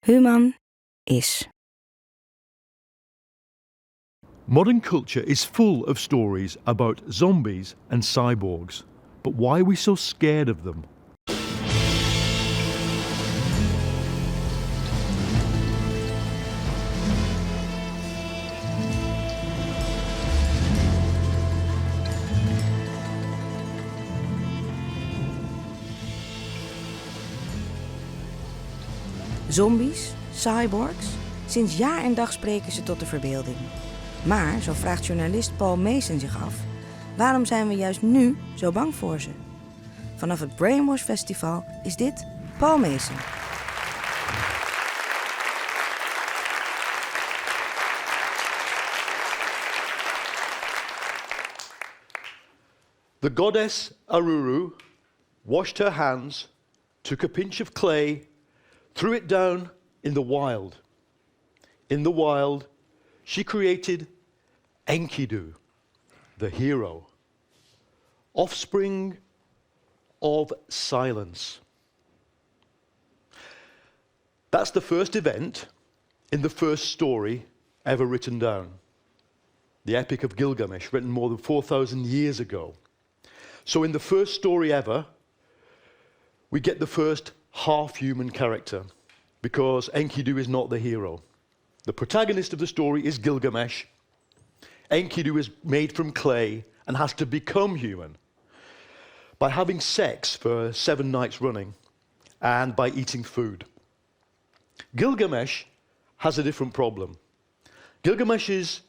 Human is. Modern culture is full of stories about zombies and cyborgs, but why are we so scared of them? Zombies, cyborgs, sinds jaar en dag spreken ze tot de verbeelding. Maar, zo vraagt journalist Paul Mason zich af, waarom zijn we juist nu zo bang voor ze? Vanaf het Brainwash Festival is dit Paul Mason. The goddess Aruru washed her hands, took a pinch of clay, threw it down in the wild. In the wild, she created Enkidu, the hero, offspring of silence. That's the first event in the first story ever written down. The Epic of Gilgamesh, written more than 4,000 years ago. So in the first story ever, we get the first half-human character, because Enkidu is not the hero. The protagonist of the story is Gilgamesh. Enkidu is made from clay and has to become human by having sex for 7 nights running and by eating food. Gilgamesh has a different problem. Gilgamesh is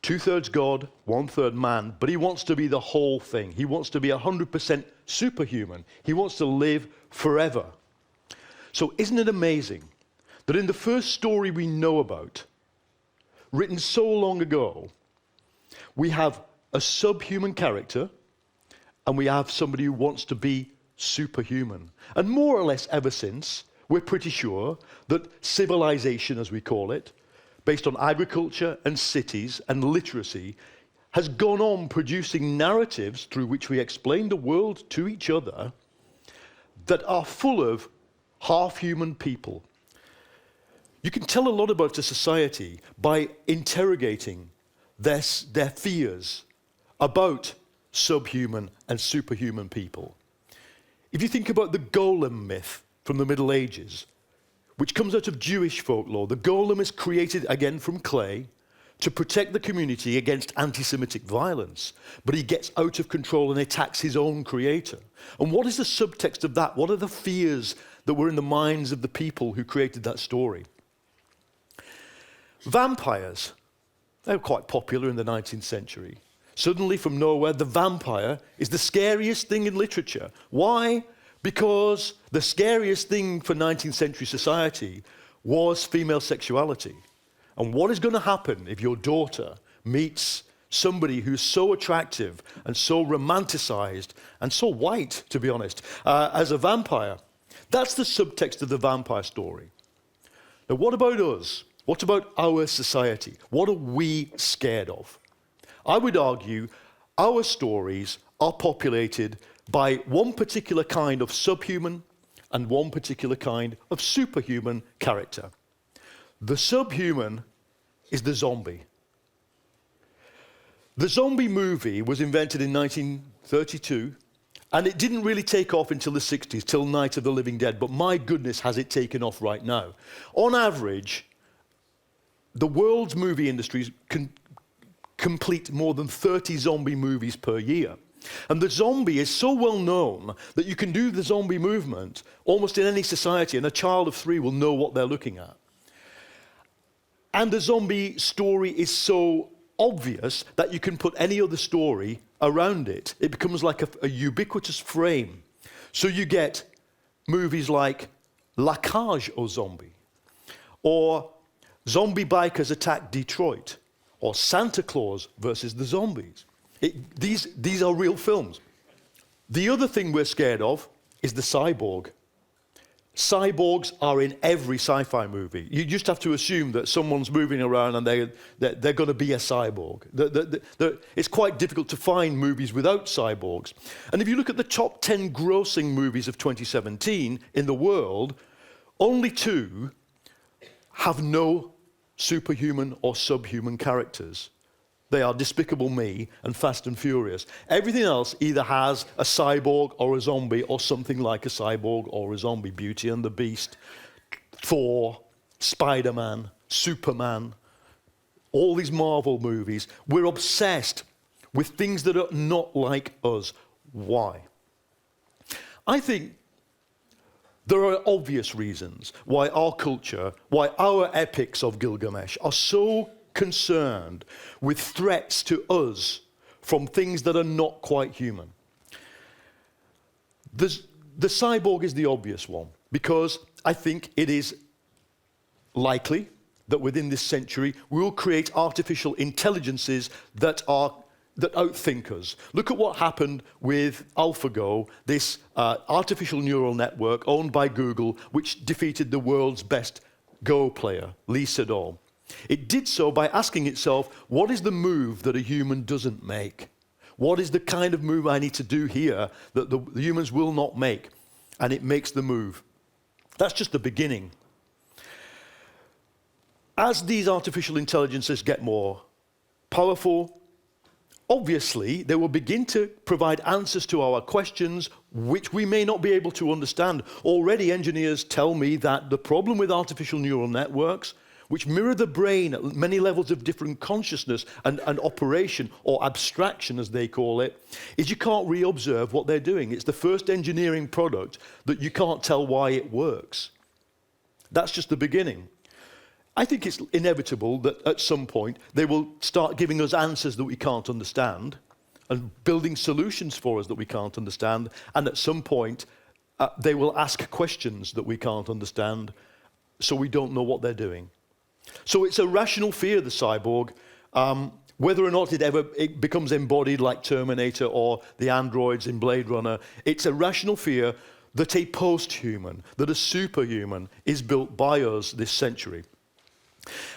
2/3 God, 1/3 man, but he wants to be the whole thing. He wants to be 100% superhuman. He wants to live forever. So isn't it amazing that in the first story we know about, written so long ago, we have a subhuman character and we have somebody who wants to be superhuman. And more or less ever since, we're pretty sure that civilization, as we call it, based on agriculture and cities and literacy, has gone on producing narratives through which we explain the world to each other that are full of half-human people. You can tell a lot about a society by interrogating their fears about subhuman and superhuman people. If you think about the golem myth from the Middle Ages, which comes out of Jewish folklore, the golem is created again from clay to protect the community against anti-Semitic violence, but he gets out of control and attacks his own creator. And what is the subtext of that? What are the fears that were in the minds of the people who created that story? Vampires, they were quite popular in the 19th century. Suddenly, from nowhere, the vampire is the scariest thing in literature. Why? Because the scariest thing for 19th century society was female sexuality. And what is going to happen if your daughter meets somebody who's so attractive and so romanticized and so white, to be honest, as a vampire? That's the subtext of the vampire story. Now, what about us? What about our society? What are we scared of? I would argue our stories are populated by one particular kind of subhuman and one particular kind of superhuman character. The subhuman is the zombie. The zombie movie was invented in 1932, and it didn't really take off until the 60s, till Night of the Living Dead, but my goodness, has it taken off right now. On average, the world's movie industries can complete more than 30 zombie movies per year. And the zombie is so well known that you can do the zombie movement almost in any society, and a child of 3 will know what they're looking at. And the zombie story is so obvious that you can put any other story around it. It becomes like a ubiquitous frame. So you get movies like La Cage aux Zombies, or Zombie Bikers Attack Detroit, or Santa Claus versus the Zombies. These are real films. The other thing we're scared of is the cyborg. Cyborgs are in every sci-fi movie. You just have to assume that someone's moving around and they're going to be a cyborg. It's quite difficult to find movies without cyborgs. And if you look at the top 10 grossing movies of 2017 in the world, only 2 have no superhuman or subhuman characters. They are Despicable Me and Fast and Furious. Everything else either has a cyborg or a zombie or something like a cyborg or a zombie. Beauty and the Beast, Thor, Spider-Man, Superman, all these Marvel movies. We're obsessed with things that are not like us. Why? I think there are obvious reasons why our culture, why our epics of Gilgamesh are so concerned with threats to us from things that are not quite human. The cyborg is the obvious one, because I think it is likely that within this century we will create artificial intelligences that outthink us. Look at what happened with AlphaGo, this artificial neural network owned by Google, which defeated the world's best Go player, Lee Sedol. It did so by asking itself, what is the move that a human doesn't make? What is the kind of move I need to do here that the humans will not make? And it makes the move. That's just the beginning. As these artificial intelligences get more powerful, obviously, they will begin to provide answers to our questions which we may not be able to understand. Already, engineers tell me that the problem with artificial neural networks, which mirror the brain at many levels of different consciousness and operation, or abstraction as they call it, is you can't re-observe what they're doing. It's the first engineering product that you can't tell why it works. That's just the beginning. I think it's inevitable that at some point they will start giving us answers that we can't understand and building solutions for us that we can't understand, and at some point they will ask questions that we can't understand, so we don't know what they're doing. So it's a rational fear, the cyborg, whether or not it becomes embodied like Terminator or the androids in Blade Runner. It's a rational fear that a post-human, that a superhuman is built by us this century.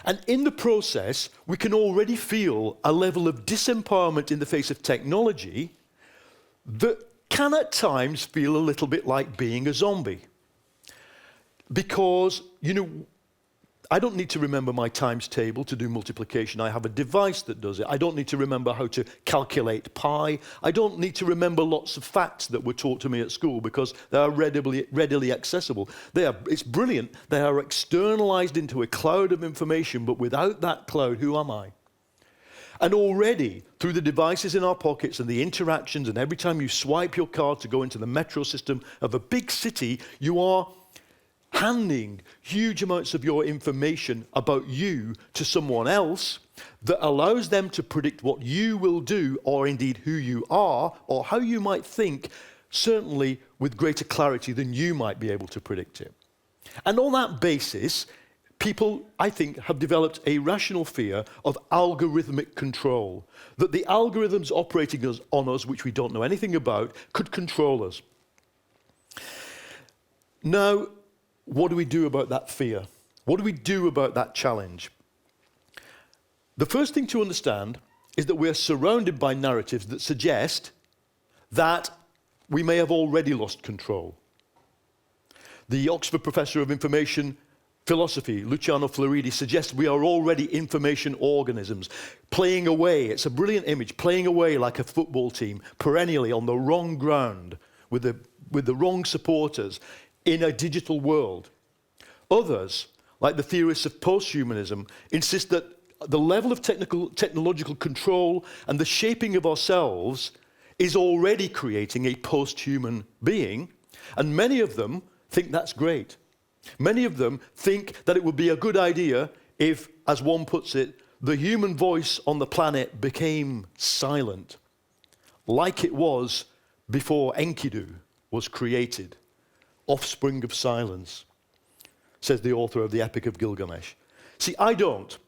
And in the process, we can already feel a level of disempowerment in the face of technology that can at times feel a little bit like being a zombie. Because, I don't need to remember my times table to do multiplication. I have a device that does it. I don't need to remember how to calculate pi. I don't need to remember lots of facts that were taught to me at school because they are readily accessible. It's brilliant. They are externalized into a cloud of information, but without that cloud, who am I? And already, through the devices in our pockets and the interactions, and every time you swipe your card to go into the metro system of a big city, you are handing huge amounts of your information about you to someone else that allows them to predict what you will do, or indeed who you are, or how you might think, certainly with greater clarity than you might be able to predict it. And on that basis, people, I think, have developed a rational fear of algorithmic control, that the algorithms operating on us, which we don't know anything about, could control us. Now, what do we do about that fear? What do we do about that challenge? The first thing to understand is that we're surrounded by narratives that suggest that we may have already lost control. The Oxford Professor of Information Philosophy, Luciano Floridi, suggests we are already information organisms, playing away. It's a brilliant image, playing away like a football team, perennially on the wrong ground, with the wrong supporters, in a digital world. Others, like the theorists of posthumanism, insist that the level of technological control and the shaping of ourselves is already creating a post-human being, and many of them think that's great. Many of them think that it would be a good idea if, as one puts it, the human voice on the planet became silent, like it was before Enkidu was created. Offspring of silence, says the author of the Epic of Gilgamesh. See, I don't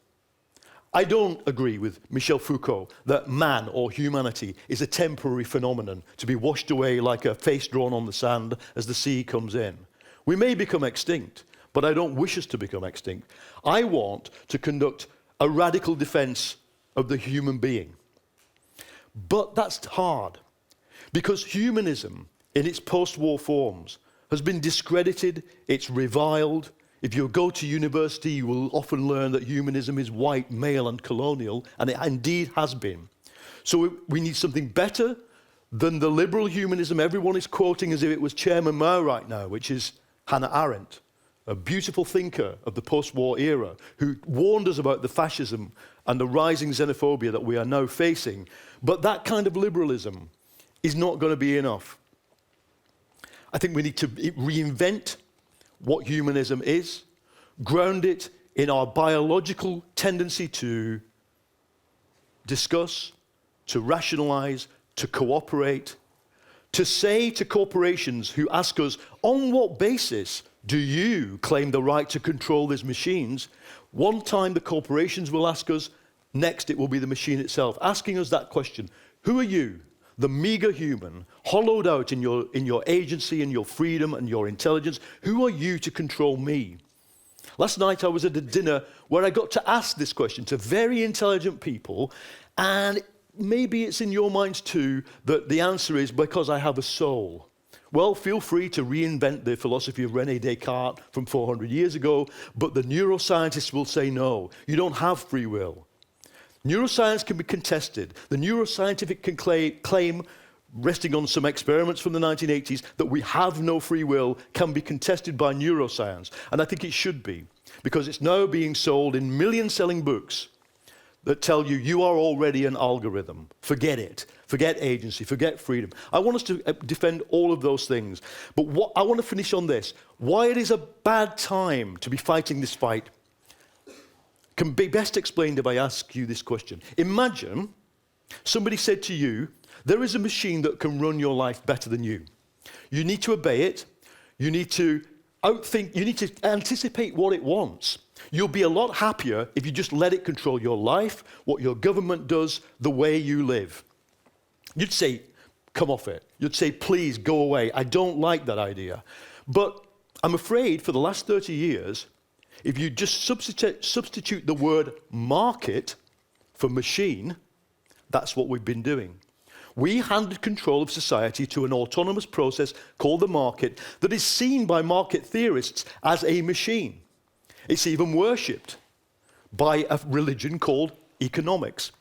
agree with Michel Foucault that man or humanity is a temporary phenomenon to be washed away like a face drawn on the sand as the sea comes in. We may become extinct, but I don't wish us to become extinct. I want to conduct a radical defense of the human being. But that's hard, because humanism, in its post-war forms, has been discredited, it's reviled, If you go to university, you will often learn that humanism is white, male, and colonial, and it indeed has been. So we need something better than the liberal humanism everyone is quoting as if it was Chairman Mao right now, which is Hannah Arendt, a beautiful thinker of the post-war era, who warned us about the fascism and the rising xenophobia that we are now facing. But that kind of liberalism is not going to be enough. I think we need to reinvent what humanism is, ground it in our biological tendency to discuss, to rationalize, to cooperate, to say to corporations who ask us, on what basis do you claim the right to control these machines? One time the corporations will ask us, next it will be the machine itself, asking us that question. Who are you, the meager human, hollowed out in your agency and your freedom and your intelligence? Who are you to control me? Last night I was at a dinner where I got to ask this question to very intelligent people, and maybe it's in your minds too that the answer is because I have a soul. Well, feel free to reinvent the philosophy of René Descartes from 400 years ago, but the neuroscientists will say no, you don't have free will. Neuroscience can be contested. The neuroscientific can claim, resting on some experiments from the 1980s, that we have no free will can be contested by neuroscience. And I think it should be, because it's now being sold in million-selling books that tell you you are already an algorithm. Forget it. Forget agency. Forget freedom. I want us to defend all of those things. But I want to finish on this. Why it is a bad time to be fighting this fight can be best explained if I ask you this question. Imagine somebody said to you, there is a machine that can run your life better than you. You need to obey it. You need to anticipate what it wants. You'll be a lot happier if you just let it control your life, what your government does, the way you live. You'd say, come off it. You'd say, please go away. I don't like that idea. But I'm afraid for the last 30 years, if you just substitute the word market for machine, that's what we've been doing. We handed control of society to an autonomous process called the market that is seen by market theorists as a machine. It's even worshipped by a religion called economics.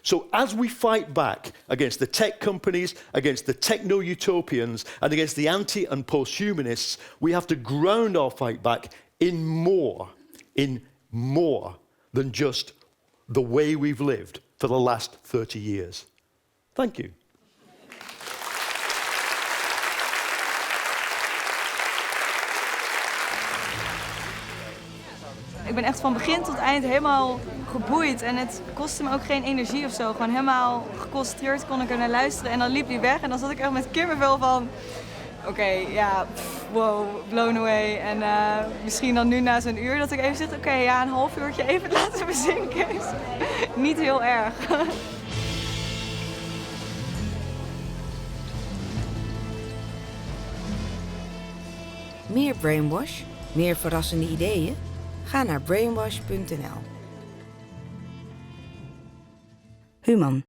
So as we fight back against the tech companies, against the techno-utopians, and against the anti- and post-humanists, we have to ground our fight back in more than just the way we've lived for the last 30 years. Thank you. Ik ben echt van begin tot eind helemaal geboeid en het kostte me ook geen energie of zo. Gewoon helemaal geconcentreerd kon ik er naar luisteren en dan liep die weg en dan zat ik echt met kippenvel van... Oké, ja, wow, blown away. En misschien dan nu na zo'n uur dat ik even zeg, oké, ja, een half uurtje even laten bezinken is niet heel erg. Meer brainwash, meer verrassende ideeën? Ga naar brainwash.nl. Human.